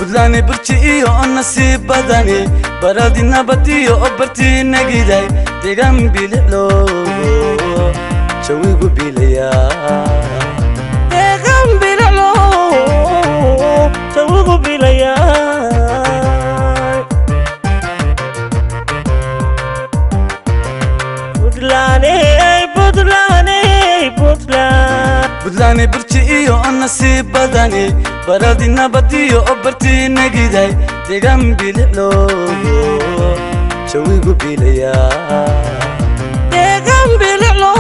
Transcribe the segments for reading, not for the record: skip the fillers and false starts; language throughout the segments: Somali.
Puntland burci iyo nasiib badani baradi nabadiyo obarti nagiday deegan biliclo jawigu bilaya deegan biliclo jawigu bilaya Puntland burci iyo nasiib badani baradi nabadiyo obarti nagiday deegan biliclo jawigu bilaya deegan biliclo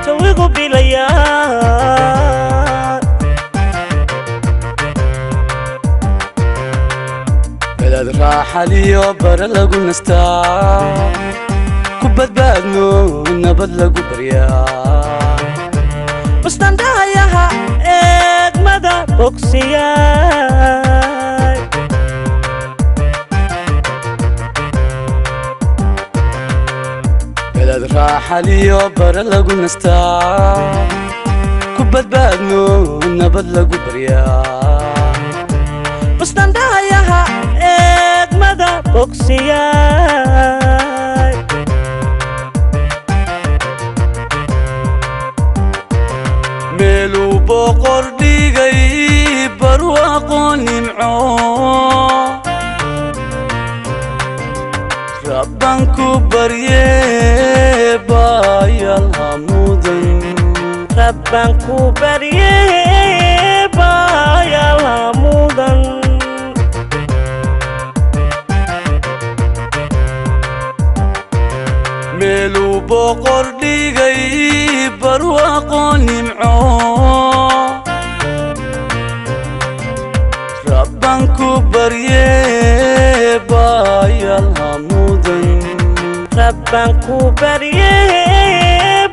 jawigu bilaya belad raaxa liyo bar lagu nastaa ku badbaadno nabad lagu baryaa Standayaha egmada bogsiyay belad raaxa liyo bar lagu nastaa ku badbaadno nabad lagu baryaa Standayaha egmada bogsiyay melu boqor dhigay barwaaqo nimco rabban ku barye bayal hamudan rabban ku barye bayal hamudan melu boqor dhigay barwaaqo nimco rabban ku barye bayal hamudan rabban ku barye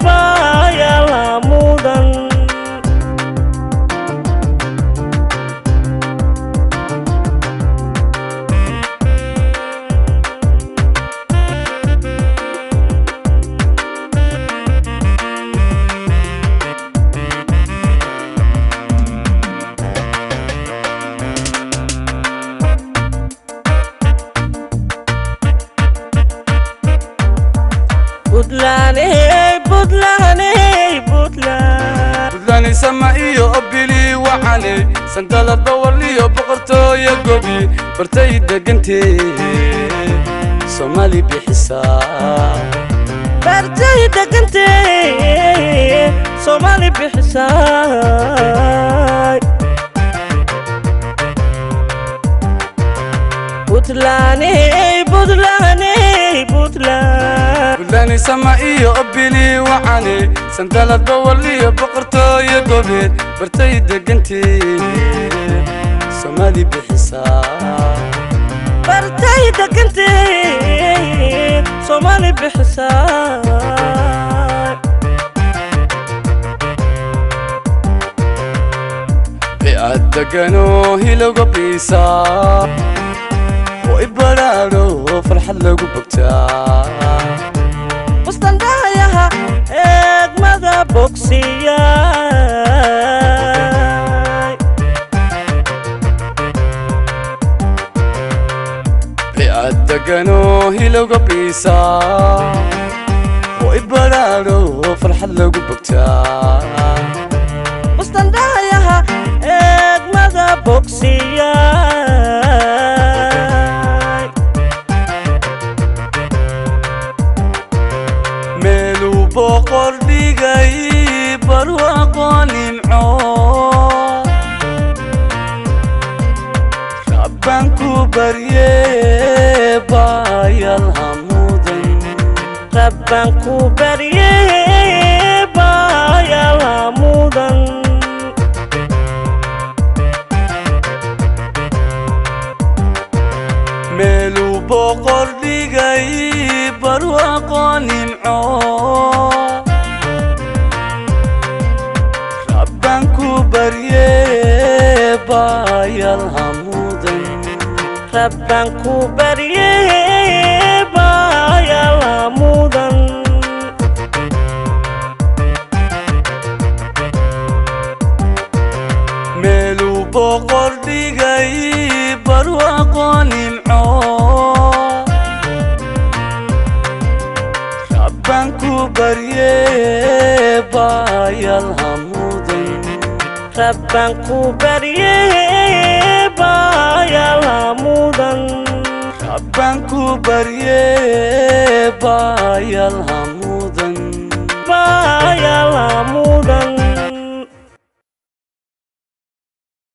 bayal hamudan Puntland sama iyo obili waxane sandala dawliyo boqorto ya gobi bartay degantee Somali bixisa bartay degantee Somali bixisa Puntland sama iyo obili waxane sandala dawliyo boqorto ya gobi bartay degantee Somali bixisa bartay degantee Somali bixisa beadagano hiloga bisa وإبرارو فرح لغو بكتا وستندايها إغمدا بوكسياي بيأدقانو هيلوغو بيسا وإبرارو فرح لغو بكتا وستندايها إغمدا بوكسياي boqor dhigay barwaaqo nimco rabban ku barye bayal hamudan rabban ku barye bayal hamudan melu boqor dhigay barwaaqo nimco barye bayal hamudan rabban ku barye bayal hamudan melu boqor ديغاي برواقوني معو ربانكو بريه بايا الهمودن ربانكو بريه بايا الهمودن ربانكو بريه بايا الهمودن بايا الهمودن